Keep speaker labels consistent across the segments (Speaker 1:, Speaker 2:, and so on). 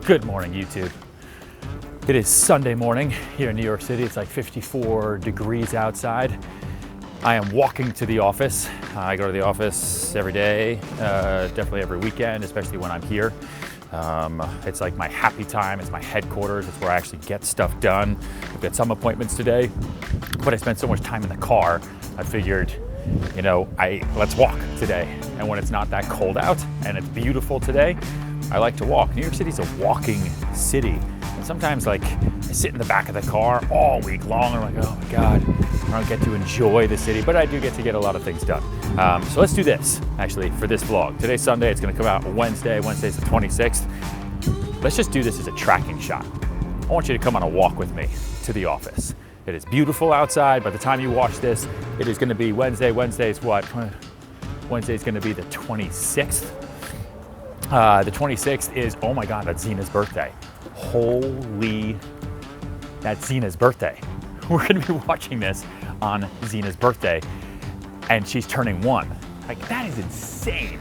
Speaker 1: Good morning, YouTube. It is Sunday morning here in New York City. It's like 54 degrees outside. I am walking to the office. I go to the office every day, definitely every weekend, especially when I'm here. It's like my happy time. It's my headquarters. It's where I actually get stuff done. I've got some appointments today, but I spend so much time in the car. I figured, let's walk today. And when it's not that cold out and it's beautiful today, I like to walk. New York City's a walking city. And sometimes I sit in the back of the car all week long and I'm like, oh my God, I don't get to enjoy the city, but I do get to get a lot of things done. So let's do this, actually, for this vlog. Today's Sunday, it's gonna come out Wednesday. Wednesday's the 26th. Let's just do this as a tracking shot. I want you to come on a walk with me to the office. It is beautiful outside. By the time you watch this, it is gonna be Wednesday. Wednesday's what? Wednesday's gonna be the 26th. The 26th is, oh my God, that's Zena's birthday. Holy, that's Zena's birthday. We're gonna be watching this on Zena's birthday, and she's turning 1. That is insane.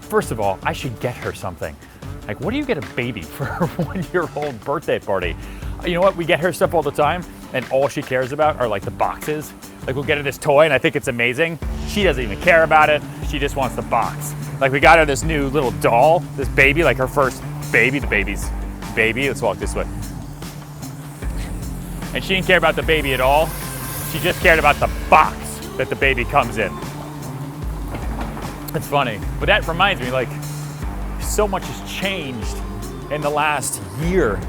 Speaker 1: First of all, I should get her something. What do you get a baby for her 1-year-old birthday party? You know what, we get her stuff all the time, and all she cares about are the boxes. We'll get her this toy, and I think it's amazing. She doesn't even care about it. She just wants the box. We got her this new little doll, this baby, her first baby, the baby's baby. Let's walk this way. And she didn't care about the baby at all. She just cared about the box that the baby comes in. It's funny, but that reminds me, so much has changed in the last year.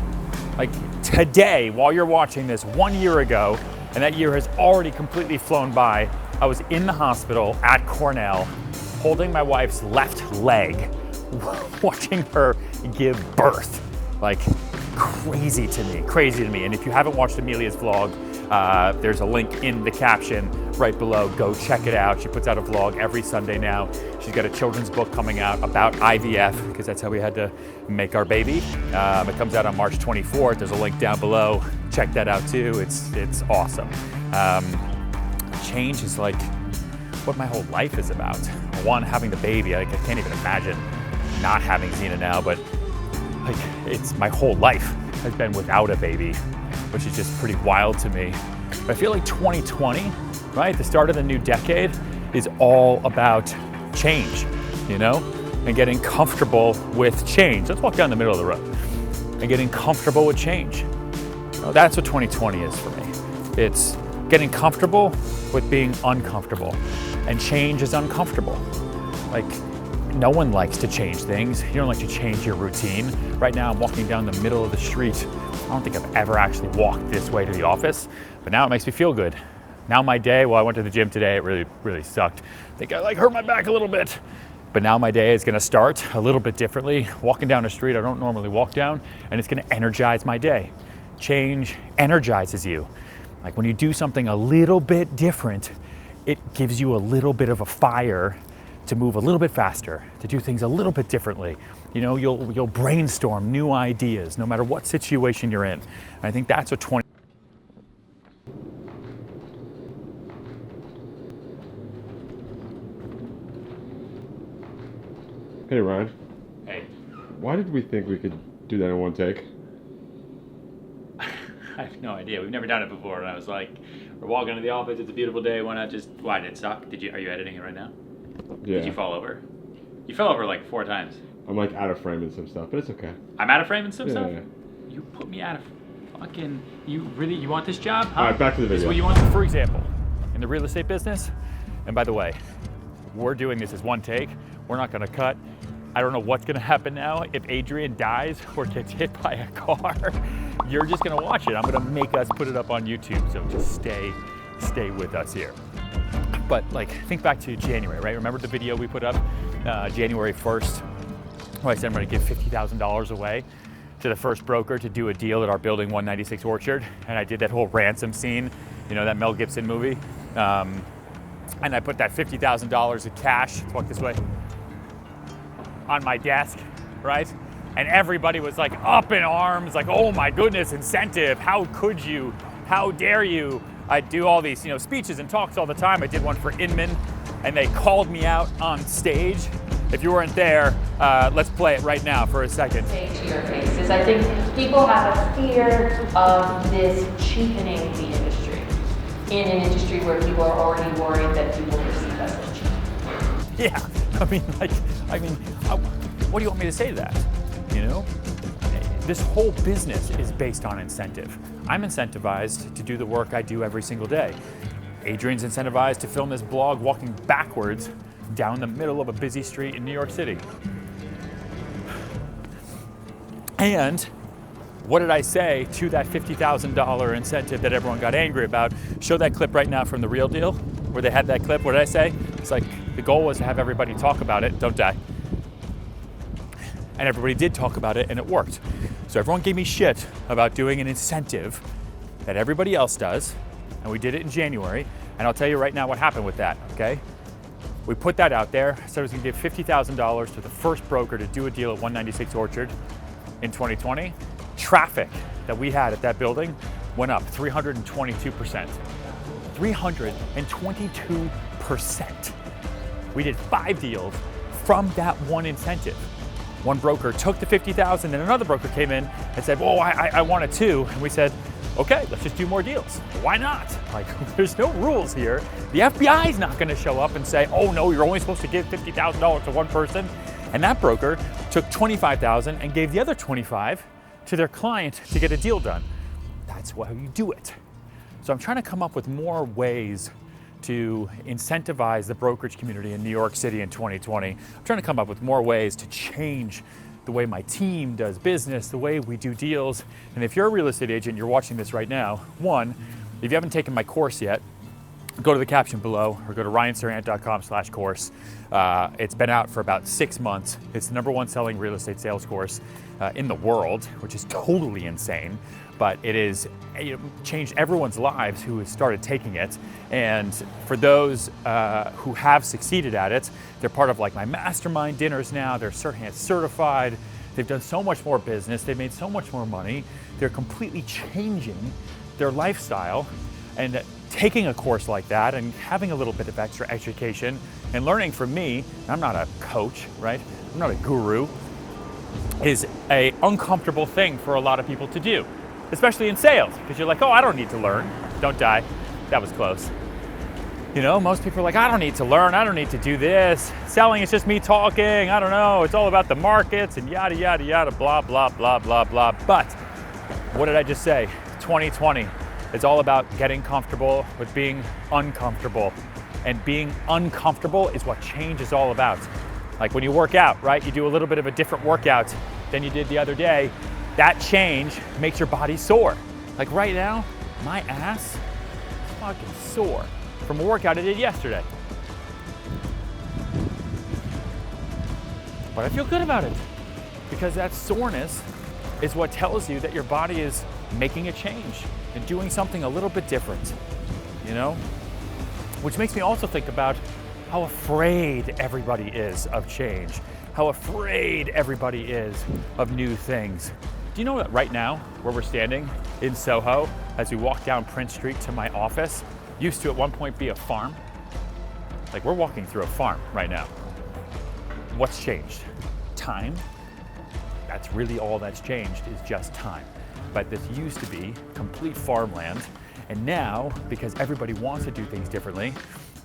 Speaker 1: Today, while you're watching this, 1 year ago, and that year has already completely flown by, I was in the hospital at Cornell, holding my wife's left leg, watching her give birth. Crazy to me. And if you haven't watched EmilIa's vlog, there's a link in the caption right below. Go check it out. She puts out a vlog every Sunday now. She's got a children's book coming out about IVF, because that's how we had to make our baby. It comes out on March 24th. There's a link down below. Check that out too. It's awesome. Change is what my whole life is about. One, having the baby. I can't even imagine not having Zena now, but it's my whole life has been without a baby, which is just pretty wild to me. But I feel 2020, right, the start of the new decade, is all about change, and getting comfortable with change. Let's walk down the middle of the road. And getting comfortable with change. That's what 2020 is for me. It's getting comfortable with being uncomfortable. And change is uncomfortable. No one likes to change things. You don't like to change your routine. Right now, I'm walking down the middle of the street. I don't think I've ever actually walked this way to the office, but now it makes me feel good. Now my day, I went to the gym today, it really, really sucked. I think I hurt my back a little bit. But now my day is gonna start a little bit differently. Walking down a street I don't normally walk down, and it's gonna energize my day. Change energizes you. When you do something a little bit different, it gives you a little bit of a fire to move a little bit faster, to do things a little bit differently. You'll brainstorm new ideas no matter what situation you're in. And I think that's what 20.
Speaker 2: Hey Ryan.
Speaker 1: Hey.
Speaker 2: Why did we think we could do that in one take?
Speaker 1: I have no idea. We've never done it before. And I was like, we're walking to the office. It's a beautiful day. Why not just? Why did it suck? Are you editing it right now?
Speaker 2: Yeah.
Speaker 1: Did you fall over? You fell over 4 times.
Speaker 2: I'm out of frame and some stuff, but it's okay.
Speaker 1: I'm out of frame and some stuff?
Speaker 2: Yeah.
Speaker 1: You put me out of fucking. You want this job? Huh?
Speaker 2: All right, back to the video.
Speaker 1: This is what you want. For example, in the real estate business, and by the way, we're doing this as one take. We're not gonna cut. I don't know what's gonna happen now. If Adrian dies or gets hit by a car, you're just gonna watch it. I'm gonna make us put it up on YouTube, so just stay with us here. But think back to January, right? Remember the video we put up January 1st, where I said I'm gonna give $50,000 away to the first broker to do a deal at our building 196 Orchard. And I did that whole ransom scene, that Mel Gibson movie. And I put that $50,000 of cash, let's walk this way, on my desk, right? And everybody was up in arms, oh my goodness, incentive, how could you, how dare you? I do all these speeches and talks all the time. I did one for Inman, and they called me out on stage If you weren't there, let's play it right now for a second.
Speaker 3: Say to your face is I think people have a fear of this cheapening the industry in an industry where people are already worried that people perceive us as cheap.
Speaker 1: Yeah, what do you want me to say to that? You know, this whole business is based on incentive. I'm incentivized to do the work I do every single day. Adrian's incentivized to film this blog walking backwards down the middle of a busy street in New York City. And what did I say to that $50,000 incentive that everyone got angry about? Show that clip right now from The Real Deal, where they had that clip. What did I say? It's like the goal was to have everybody talk about it, don't die. And everybody did talk about it, and it worked. So everyone gave me shit about doing an incentive that everybody else does, and we did it in January, and I'll tell you right now what happened with that, okay? We put that out there, said I was gonna give $50,000 to the first broker to do a deal at 196 Orchard in 2020. Traffic that we had at that building went up 322%. 322%. We did 5 deals from that one incentive. One broker took the $50,000, and another broker came in and said, "Well, I want it too." And we said, "Okay, let's just do more deals. Why not?" Like, there's no rules here. The FBI is not going to show up and say, "Oh no, you're only supposed to give $50,000 to one person." And that broker took $25,000 and gave the other $25,000 to their client to get a deal done. That's how you do it. So I'm trying to come up with more ways to incentivize the brokerage community in New York City in 2020. I'm trying to come up with more ways to change the way my team does business, the way we do deals. And if you're a real estate agent, you're watching this right now, one, if you haven't taken my course yet, go to the caption below or go to ryanserhant.com/course. It's been out for about 6 months. It's the #1 selling real estate sales course in the world, which is totally insane. But it changed everyone's lives who has started taking it. And for those who have succeeded at it, they're part of like my mastermind dinners now. They're Serhant certified. They've done so much more business. They've made so much more money. They're completely changing their lifestyle. And taking a course like that and having a little bit of extra education and learning from me, I'm not a coach, right? I'm not a guru, is a uncomfortable thing for a lot of people to do. Especially in sales, because you're like, "Oh, I don't need to learn." Don't die. That was close. You know, most people are like, "I don't need to learn. I don't need to do this. Selling is just me talking. I don't know. It's all about the markets and yada, yada, yada, blah, blah, blah, blah, blah." But what did I just say? 2020 is all about getting comfortable with being uncomfortable. And being uncomfortable is what change is all about. Like when you work out, right? You do a little bit of a different workout than you did the other day. That change makes your body sore. Like right now, my ass is fucking sore from a workout I did yesterday. But I feel good about it because that soreness is what tells you that your body is making a change and doing something a little bit different, you know? Which makes me also think about how afraid everybody is of change, how afraid everybody is of new things. Do you know that right now, where we're standing in Soho, as we walk down Prince Street to my office, used to at one point be a farm? Like we're walking through a farm right now. What's changed? Time. That's really all that's changed is just time. But this used to be complete farmland. And now, because everybody wants to do things differently,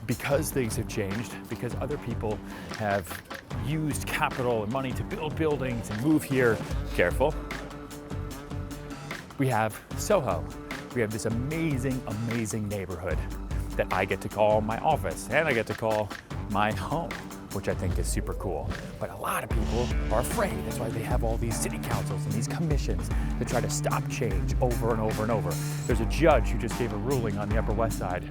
Speaker 1: because things have changed, because other people have used capital and money to build buildings and move here, careful, we have Soho. We have this amazing, amazing neighborhood that I get to call my office and I get to call my home, which I think is super cool. But a lot of people are afraid. That's why they have all these city councils and these commissions that try to stop change over and over and over. There's a judge who just gave a ruling on the Upper West Side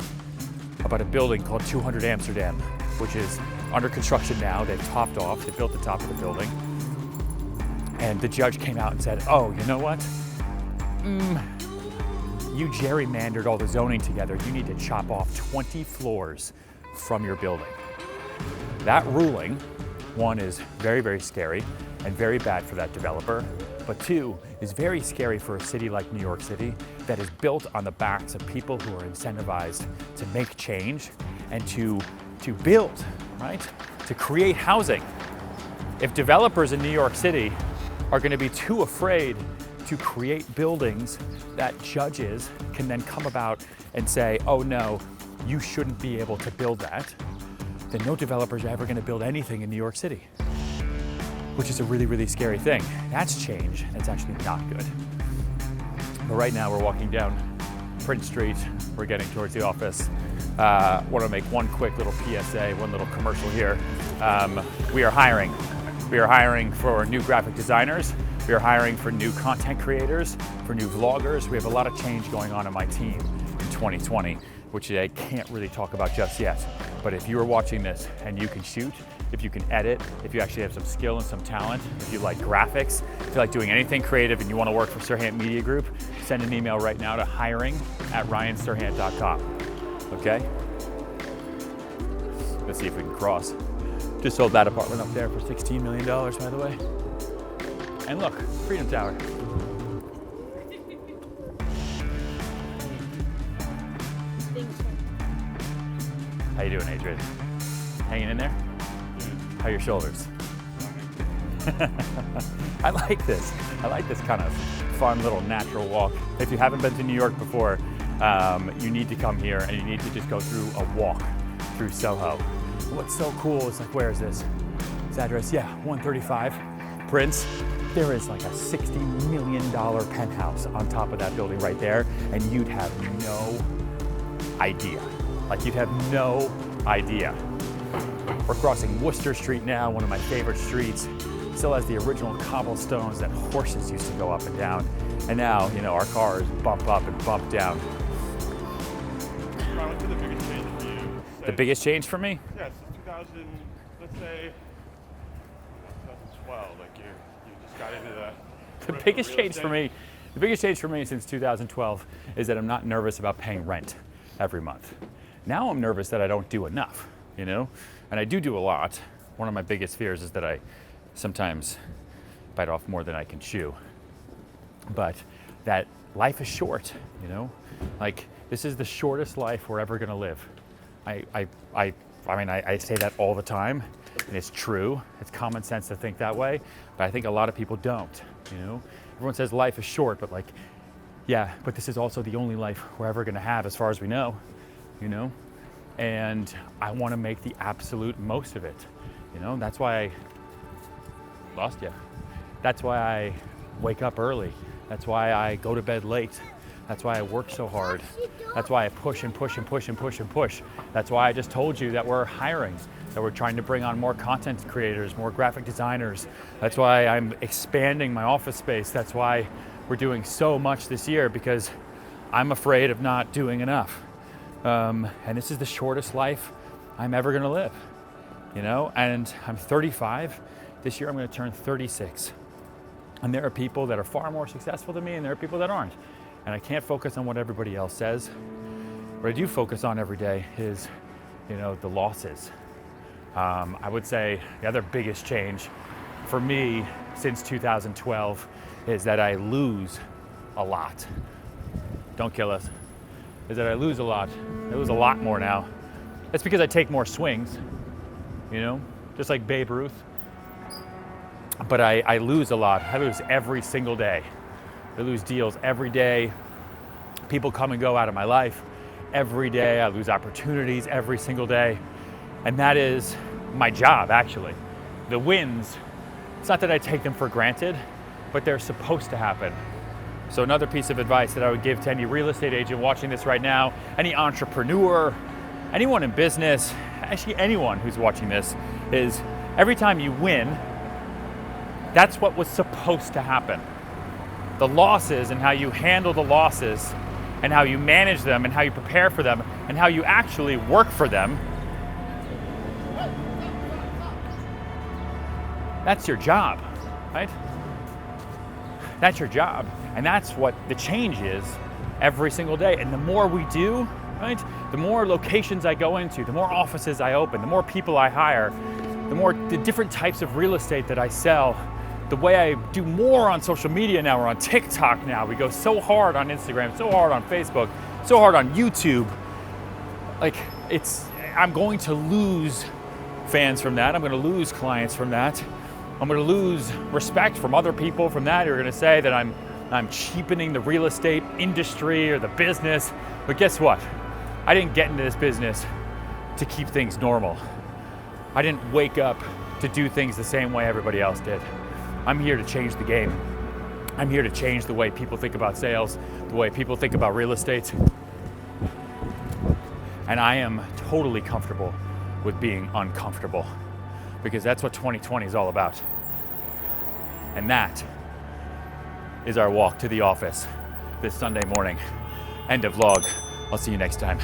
Speaker 1: about a building called 200 Amsterdam, which is under construction now. They've topped off, they built the top of the building. And the judge came out and said, "Oh, you know what? You gerrymandered all the zoning together. You need to chop off 20 floors from your building." That ruling, one, is very, very scary and very bad for that developer, but two, is very scary for a city like New York City that is built on the backs of people who are incentivized to make change and to build, right? To create housing. If developers in New York City are going to be too afraid to create buildings that judges can then come about and say, oh no, you shouldn't be able to build that, then no developers are ever going to build anything in New York City, which is a really, really scary thing. That's change. It's actually not good. But right now we're walking down Prince Street. We're getting towards the office. Want to make one quick little PSA, one little commercial here. We are hiring. We are hiring for new graphic designers. We are hiring for new content creators, for new vloggers. We have a lot of change going on in my team in 2020, which I can't really talk about just yet. But if you are watching this and you can shoot, if you can edit, if you actually have some skill and some talent, if you like graphics, if you like doing anything creative and you want to work for Serhant Media Group, send an email right now to hiring@ryanserhant.com. Okay? Let's see if we can cross. Just sold that apartment up there for $16 million, by the way. And look, Freedom Tower. How you doing, Adrian? Hanging in there? How are your shoulders? I like this. I like this kind of fun little natural walk. If you haven't been to New York before, you need to come here and you need to just go through a walk through Soho. What's so cool is like, where is this? This address, yeah, 135 Prince. There is like a $60 million penthouse on top of that building right there, and you'd have no idea. Like, you'd have no idea. We're crossing Worcester Street now, one of my favorite streets. Still has the original cobblestones that horses used to go up and down. And now, you know, our cars bump up and bump down.
Speaker 2: Ron, what's been the biggest change for you?
Speaker 1: The biggest change for me?
Speaker 2: Yeah, since 2000, let's say 2012, like you just got into that.
Speaker 1: The biggest change for me since 2012 is that I'm not nervous about paying rent every month. Now I'm nervous that I don't do enough, you know? And I do a lot. One of my biggest fears is that I sometimes bite off more than I can chew. But that life is short, you know? Like, this is the shortest life we're ever gonna live. I mean, I say that all the time, and it's true. It's common sense to think that way, but I think a lot of people don't, you know? Everyone says life is short, but like, yeah, but this is also the only life we're ever gonna have as far as we know, you know? And I wanna make the absolute most of it, you know? That's why I lost you. That's why I wake up early. That's why I go to bed late. That's why I work so hard. That's why I push and push and push and push and push. That's why I just told you that we're hiring, that we're trying to bring on more content creators, more graphic designers. That's why I'm expanding my office space. That's why we're doing so much this year, because I'm afraid of not doing enough. And this is the shortest life I'm ever gonna live, you know? And I'm 35. This year I'm gonna turn 36. And there are people that are far more successful than me, and there are people that aren't. And I can't focus on what everybody else says. What I do focus on every day is, you know, the losses. I would say the other biggest change for me since 2012 is that I lose a lot. Don't kill us. Is that I lose a lot. I lose a lot more now. That's because I take more swings, you know, just like Babe Ruth. But I lose a lot. I lose every single day. I lose deals every day. People come and go out of my life every day. I lose opportunities every single day. And that is my job, actually. The wins, it's not that I take them for granted, but they're supposed to happen. So another piece of advice that I would give to any real estate agent watching this right now, any entrepreneur, anyone in business, actually anyone who's watching this, is every time you win, that's what was supposed to happen. The losses and how you handle the losses and how you manage them and how you prepare for them and how you actually work for them, that's your job, right? That's your job. And that's what the change is every single day. And the more we do, right, the more locations I go into, the more offices I open, the more people I hire, the different types of real estate that I sell, the way I do more on social media now, we're on TikTok now. We go so hard on Instagram, so hard on Facebook, so hard on YouTube. Like, I'm going to lose fans from that. I'm going to lose clients from that. I'm gonna lose respect from other people from that. You're gonna say that I'm cheapening the real estate industry or the business. But guess what? I didn't get into this business to keep things normal. I didn't wake up to do things the same way everybody else did. I'm here to change the game. I'm here to change the way people think about sales, the way people think about real estate. And I am totally comfortable with being uncomfortable, because that's what 2020 is all about. And that is our walk to the office this Sunday morning. End of vlog. I'll see you next time.